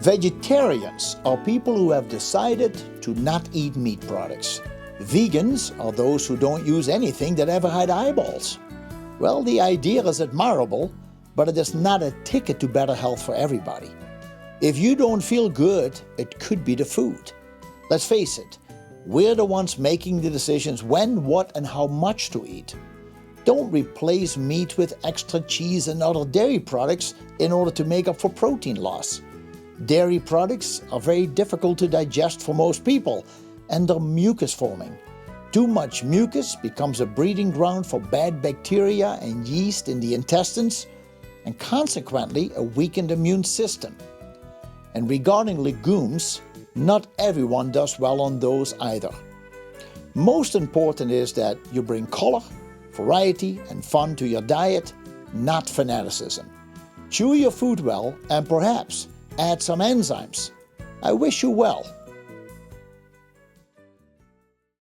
Vegetarians are people who have decided to not eat meat products. Vegans are those who don't use anything that ever had eyeballs. Well, the idea is admirable, but it is not a ticket to better health for everybody. If you don't feel good, it could be the food. Let's face it, we're the ones making the decisions when, what, and how much to eat. Don't replace meat with extra cheese and other dairy products in order to make up for protein loss. Dairy products are very difficult to digest for most people, and they're mucus forming. Too much mucus becomes a breeding ground for bad bacteria and yeast in the intestines, and consequently a weakened immune system. And regarding legumes, not everyone does well on those either. Most important is that you bring color, variety, and fun to your diet, not fanaticism. Chew your food well and perhaps add some enzymes. I wish you well.